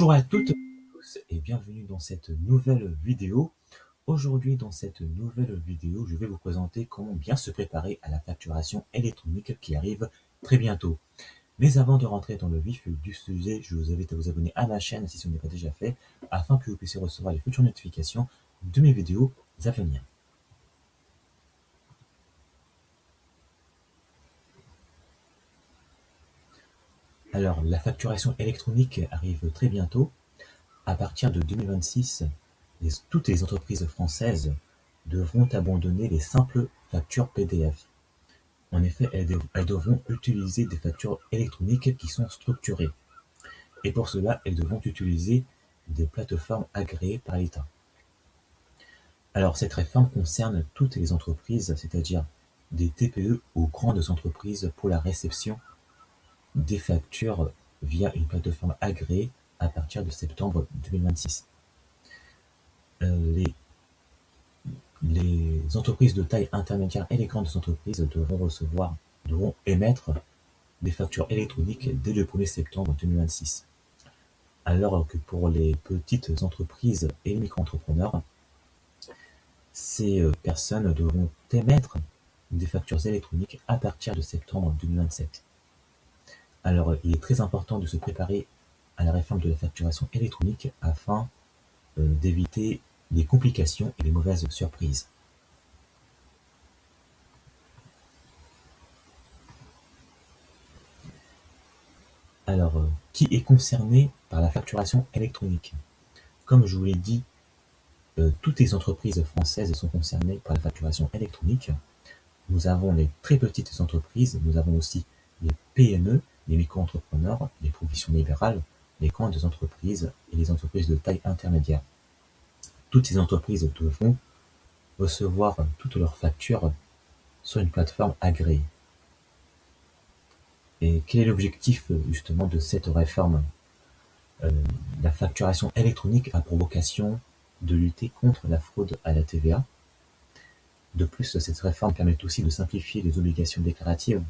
Bonjour à toutes et à tous et bienvenue dans cette nouvelle vidéo. Aujourd'hui, dans cette nouvelle vidéo, je vais vous présenter comment bien se préparer à la facturation électronique qui arrive très bientôt. Mais avant de rentrer dans le vif du sujet, je vous invite à vous abonner à ma chaîne si ce n'est pas déjà fait, afin que vous puissiez recevoir les futures notifications de mes vidéos à venir. Alors, la facturation électronique arrive très bientôt. À partir de 2026, toutes les entreprises françaises devront abandonner les simples factures PDF. En effet, elles devront utiliser des factures électroniques qui sont structurées. Et pour cela, elles devront utiliser des plateformes agréées par l'État. Alors, cette réforme concerne toutes les entreprises, c'est-à-dire des TPE aux grandes entreprises pour la réception des factures via une plateforme agréée à partir de septembre 2026. Les entreprises de taille intermédiaire et les grandes entreprises devront émettre des factures électroniques dès le 1er septembre 2026. Alors que pour les petites entreprises et les micro-entrepreneurs, ces personnes devront émettre des factures électroniques à partir de septembre 2027. Alors, il est très important de se préparer à la réforme de la facturation électronique afin d'éviter les complications et les mauvaises surprises. Alors, qui est concerné par la facturation électronique? Comme je vous l'ai dit, toutes les entreprises françaises sont concernées par la facturation électronique. Nous avons les très petites entreprises, nous avons aussi les PME, les micro-entrepreneurs, les professions libérales, les grandes entreprises et les entreprises de taille intermédiaire. Toutes ces entreprises devront recevoir toutes leurs factures sur une plateforme agréée. Et quel est l'objectif justement de cette réforme? La facturation électronique a pour vocation de lutter contre la fraude à la TVA. De plus, cette réforme permet aussi de simplifier les obligations déclaratives,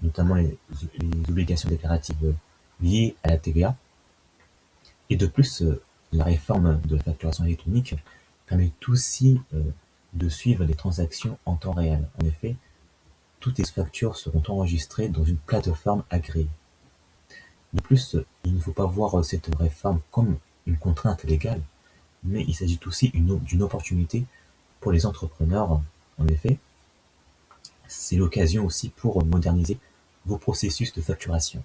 notamment les obligations déclaratives liées à la TVA. Et de plus, la réforme de la facturation électronique permet aussi de suivre les transactions en temps réel. En effet, toutes les factures seront enregistrées dans une plateforme agréée. De plus, il ne faut pas voir cette réforme comme une contrainte légale, mais il s'agit aussi d'une opportunité pour les entrepreneurs. En effet, c'est l'occasion aussi pour moderniser vos processus de facturation.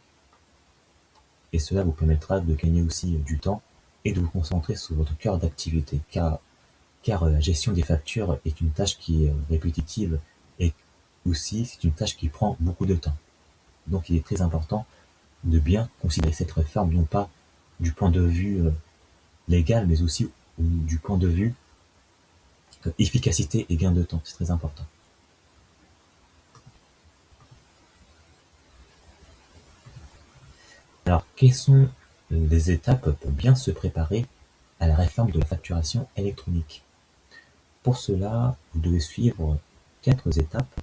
Et cela vous permettra de gagner aussi du temps et de vous concentrer sur votre cœur d'activité, car la gestion des factures est une tâche qui est répétitive et aussi c'est une tâche qui prend beaucoup de temps. Donc il est très important de bien considérer cette réforme, non pas du point de vue légal, mais aussi du point de vue efficacité et gain de temps. C'est très important. Alors, quelles sont les étapes pour bien se préparer à la réforme de la facturation électronique? Pour cela, vous devez suivre 4 étapes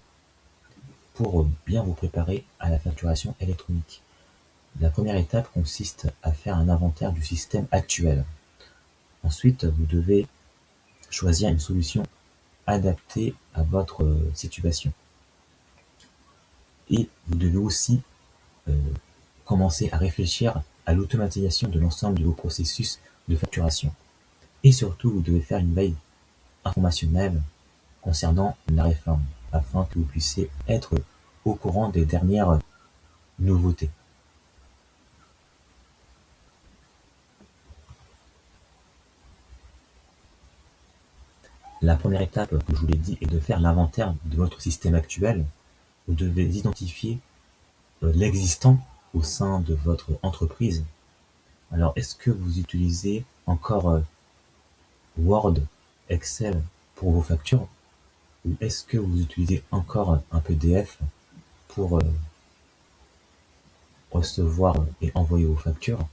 pour bien vous préparer à la facturation électronique. La première étape consiste à faire un inventaire du système actuel. Ensuite, vous devez choisir une solution adaptée à votre situation. Et vous devez aussi commencer à réfléchir à l'automatisation de l'ensemble de vos processus de facturation. Et surtout, vous devez faire une veille informationnelle concernant la réforme, afin que vous puissiez être au courant des dernières nouveautés. La première étape, comme je vous l'ai dit, est de faire l'inventaire de votre système actuel. Vous devez identifier l'existant au sein de votre entreprise. Alors, est-ce que vous utilisez encore Word, Excel pour vos factures? Ou est-ce que vous utilisez encore un PDF pour recevoir et envoyer vos factures?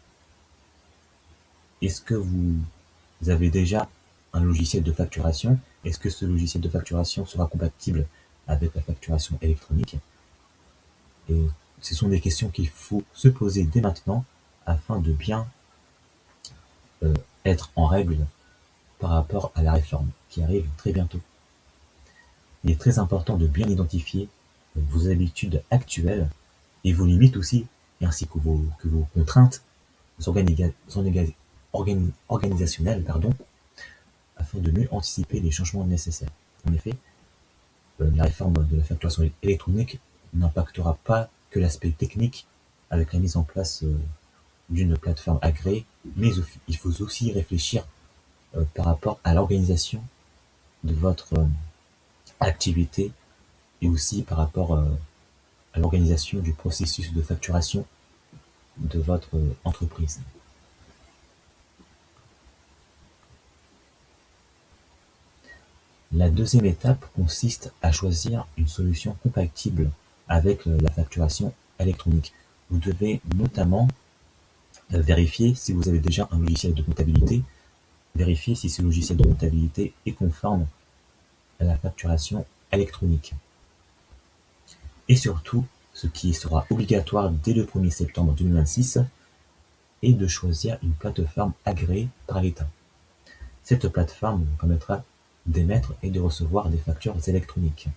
Est-ce que vous avez déjà un logiciel de facturation? Est-ce que ce logiciel de facturation sera compatible avec la facturation électronique? Et ce sont des questions qu'il faut se poser dès maintenant afin de bien être en règle par rapport à la réforme qui arrive très bientôt. Il est très important de bien identifier vos habitudes actuelles et vos limites aussi, ainsi que vos contraintes organisationnelles, afin de mieux anticiper les changements nécessaires. En effet, la réforme de la facturation électronique n'impactera pas que l'aspect technique avec la mise en place d'une plateforme agréée, mais il faut aussi réfléchir par rapport à l'organisation de votre activité et aussi par rapport à l'organisation du processus de facturation de votre entreprise. La deuxième étape consiste à choisir une solution compatible avec la facturation électronique. Vous devez notamment vérifier si vous avez déjà un logiciel de comptabilité, vérifier si ce logiciel de comptabilité est conforme à la facturation électronique. Et surtout, ce qui sera obligatoire dès le 1er septembre 2026 est de choisir une plateforme agréée par l'État. Cette plateforme vous permettra d'émettre et de recevoir des factures électroniques.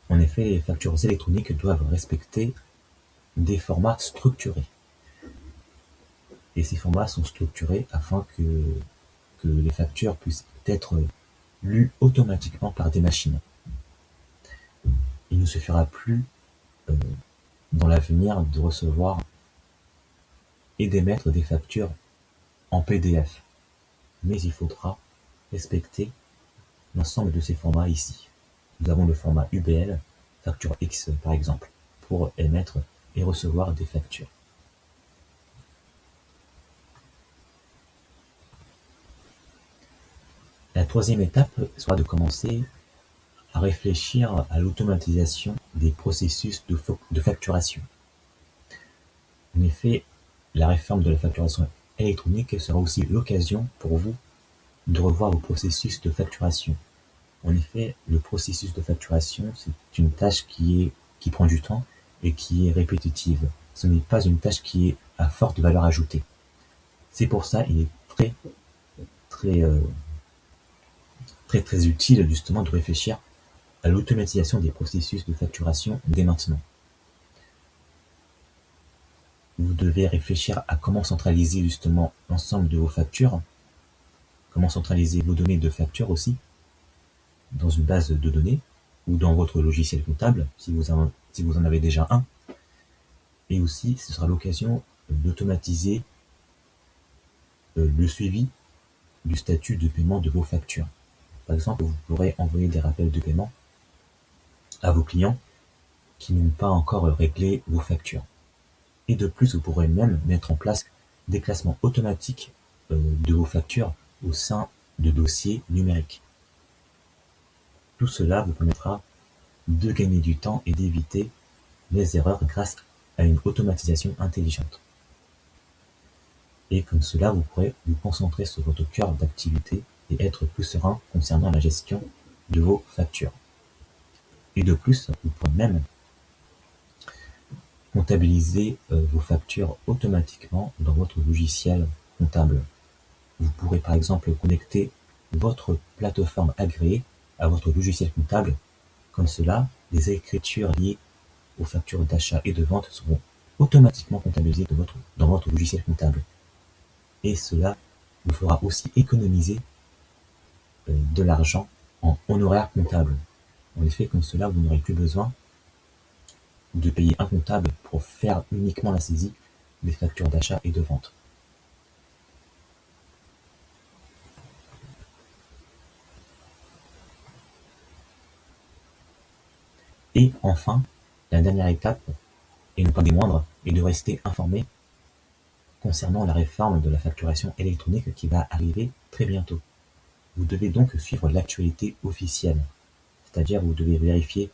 En effet, les factures électroniques doivent respecter des formats structurés. Et ces formats sont structurés afin que les factures puissent être lues automatiquement par des machines. Il ne suffira plus dans l'avenir de recevoir et d'émettre des factures en PDF. Mais il faudra respecter l'ensemble de ces formats ici. Nous avons le format UBL, facture X par exemple, pour émettre et recevoir des factures. La troisième étape sera de commencer à réfléchir à l'automatisation des processus de facturation. En effet, la réforme de la facturation électronique sera aussi l'occasion pour vous de revoir vos processus de facturation. En effet, le processus de facturation, c'est une tâche qui prend du temps et qui est répétitive. Ce n'est pas une tâche qui est à forte valeur ajoutée. C'est pour ça il est très utile justement de réfléchir à l'automatisation des processus de facturation dès maintenant. Vous devez réfléchir à comment centraliser justement l'ensemble de vos factures, comment centraliser vos données de facture aussi, dans une base de données ou dans votre logiciel comptable, si vous en avez déjà un. Et aussi, ce sera l'occasion d'automatiser le suivi du statut de paiement de vos factures. Par exemple, vous pourrez envoyer des rappels de paiement à vos clients qui n'ont pas encore réglé vos factures. Et de plus, vous pourrez même mettre en place des classements automatiques de vos factures au sein de dossiers numériques. Tout cela vous permettra de gagner du temps et d'éviter les erreurs grâce à une automatisation intelligente. Et comme cela, vous pourrez vous concentrer sur votre cœur d'activité et être plus serein concernant la gestion de vos factures. Et de plus, vous pourrez même comptabiliser vos factures automatiquement dans votre logiciel comptable. Vous pourrez par exemple connecter votre plateforme agréée à votre logiciel comptable. Comme cela, les écritures liées aux factures d'achat et de vente seront automatiquement comptabilisées dans votre logiciel comptable. Et cela vous fera aussi économiser de l'argent en honoraires comptables. En effet, comme cela, vous n'aurez plus besoin de payer un comptable pour faire uniquement la saisie des factures d'achat et de vente. Et enfin, la dernière étape, et non pas des moindres, est de rester informé concernant la réforme de la facturation électronique qui va arriver très bientôt. Vous devez donc suivre l'actualité officielle, c'est-à-dire vous devez vérifier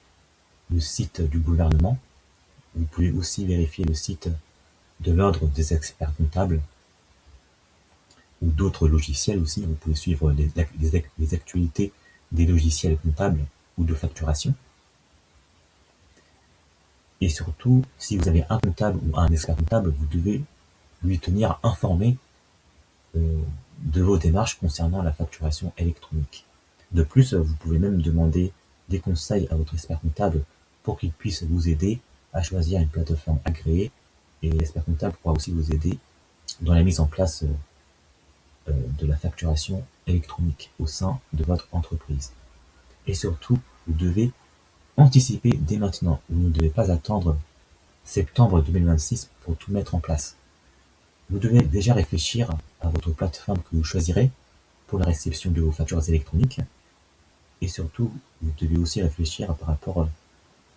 le site du gouvernement. Vous pouvez aussi vérifier le site de l'ordre des experts comptables ou d'autres logiciels aussi. Vous pouvez suivre les actualités des logiciels comptables ou de facturation. Et surtout, si vous avez un comptable ou un expert comptable, vous devez lui tenir informé de vos démarches concernant la facturation électronique. De plus, vous pouvez même demander des conseils à votre expert comptable pour qu'il puisse vous aider à choisir une plateforme agréée, et l'expert comptable pourra aussi vous aider dans la mise en place de la facturation électronique au sein de votre entreprise. Et surtout, vous devez anticiper dès maintenant. Vous ne devez pas attendre septembre 2026 pour tout mettre en place. Vous devez déjà réfléchir à votre plateforme que vous choisirez pour la réception de vos factures électroniques. Et surtout, vous devez aussi réfléchir par rapport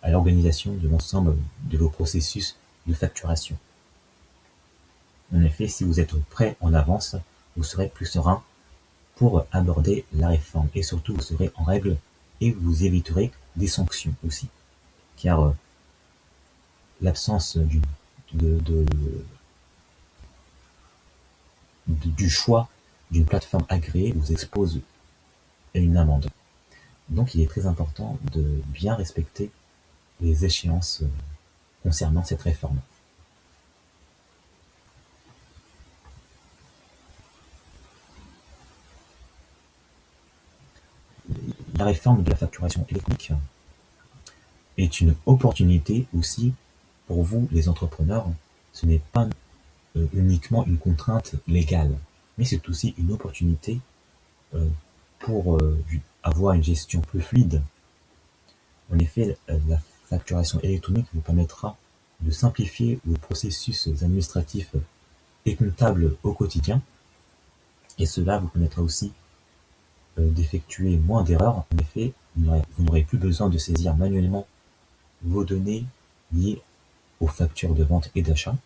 à l'organisation de l'ensemble de vos processus de facturation. En effet, si vous êtes prêt en avance, vous serez plus serein pour aborder la réforme. Et surtout, vous serez en règle et vous éviterez des sanctions aussi. Car l'absence du choix d'une plateforme agréée vous expose à une amende. Donc il est très important de bien respecter les échéances concernant cette réforme. La réforme de la facturation électronique est une opportunité aussi pour vous, les entrepreneurs. Ce n'est pas uniquement une contrainte légale, mais c'est aussi une opportunité pour avoir une gestion plus fluide. En effet, la facturation électronique vous permettra de simplifier vos processus administratifs et comptables au quotidien, et cela vous permettra aussi d'effectuer moins d'erreurs. En effet, vous n'aurez plus besoin de saisir manuellement vos données liées aux factures de vente et d'achat.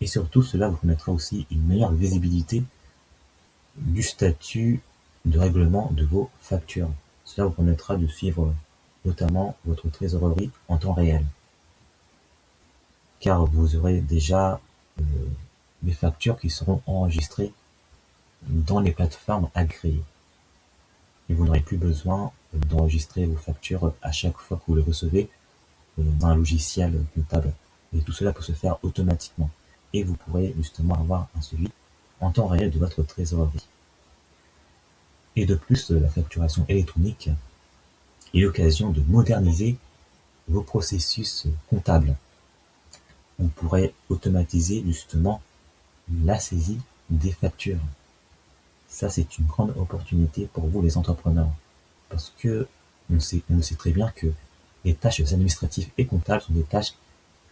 Et surtout, cela vous permettra aussi une meilleure visibilité du statut de règlement de vos factures. Cela vous permettra de suivre notamment votre trésorerie en temps réel. Car vous aurez déjà les factures qui seront enregistrées dans les plateformes agréées. Et vous n'aurez plus besoin d'enregistrer vos factures à chaque fois que vous les recevez dans un logiciel comptable. Et tout cela peut se faire automatiquement. Et vous pourrez justement avoir un suivi en temps réel de votre trésorerie. Et de plus, la facturation électronique est l'occasion de moderniser vos processus comptables. On pourrait automatiser justement la saisie des factures. Ça, c'est une grande opportunité pour vous, les entrepreneurs. Parce que on sait très bien que les tâches administratives et comptables sont des tâches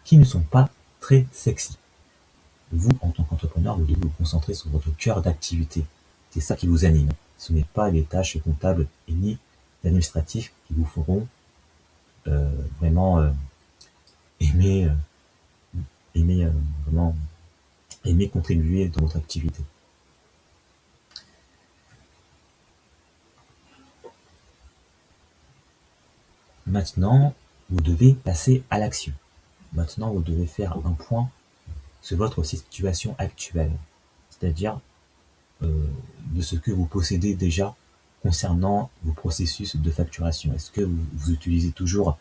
qui ne sont pas très sexy. Vous, en tant qu'entrepreneur, vous devez vous concentrer sur votre cœur d'activité. C'est ça qui vous anime. Ce n'est pas les tâches comptables et ni administratives qui vous feront vraiment aimer contribuer dans votre activité. Maintenant, vous devez passer à l'action. Maintenant, vous devez faire un point sur votre situation actuelle, c'est-à-dire de ce que vous possédez déjà concernant vos processus de facturation. Est-ce que vous utilisez toujours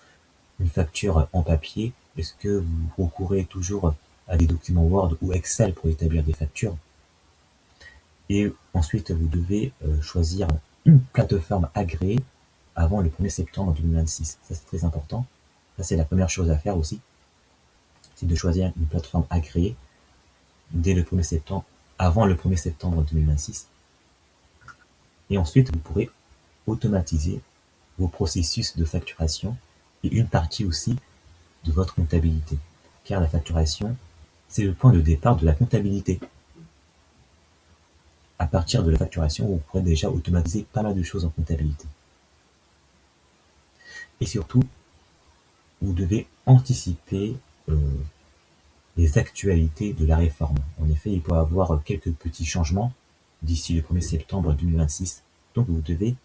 une facture en papier? Est-ce que vous recourez toujours à des documents Word ou Excel pour établir des factures? Et ensuite, vous devez choisir une plateforme agréée avant le 1er septembre 2026. Ça, c'est très important. Ça, c'est la première chose à faire aussi. C'est de choisir une plateforme agréée dès le 1er septembre, avant le 1er septembre 2026. Et ensuite, vous pourrez automatiser vos processus de facturation et une partie aussi de votre comptabilité. Car la facturation, c'est le point de départ de la comptabilité. À partir de la facturation, vous pourrez déjà automatiser pas mal de choses en comptabilité. Et surtout, vous devez anticiper les actualités de la réforme. En effet, il peut y avoir quelques petits changements d'ici le 1er septembre 2026. Donc vous devez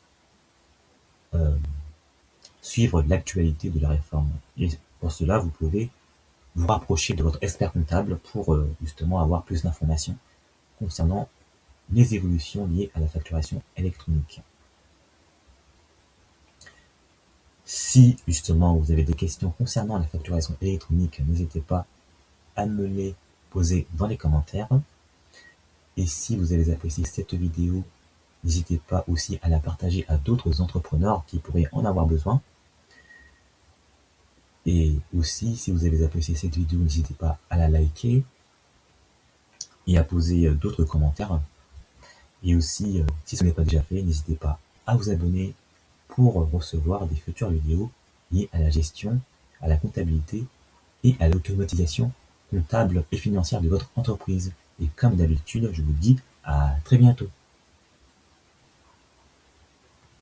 suivre l'actualité de la réforme. Et pour cela, vous pouvez vous rapprocher de votre expert comptable pour justement avoir plus d'informations concernant les évolutions liées à la facturation électronique. Si justement vous avez des questions concernant la facturation électronique, n'hésitez pas à me les poser dans les commentaires. Et si vous avez apprécié cette vidéo, n'hésitez pas aussi à la partager à d'autres entrepreneurs qui pourraient en avoir besoin. Et aussi, si vous avez apprécié cette vidéo, n'hésitez pas à la liker et à poser d'autres commentaires. Et aussi, si ce n'est pas déjà fait, n'hésitez pas à vous abonner pour recevoir des futures vidéos liées à la gestion, à la comptabilité et à l'automatisation comptable et financière de votre entreprise. Et comme d'habitude, je vous dis à très bientôt.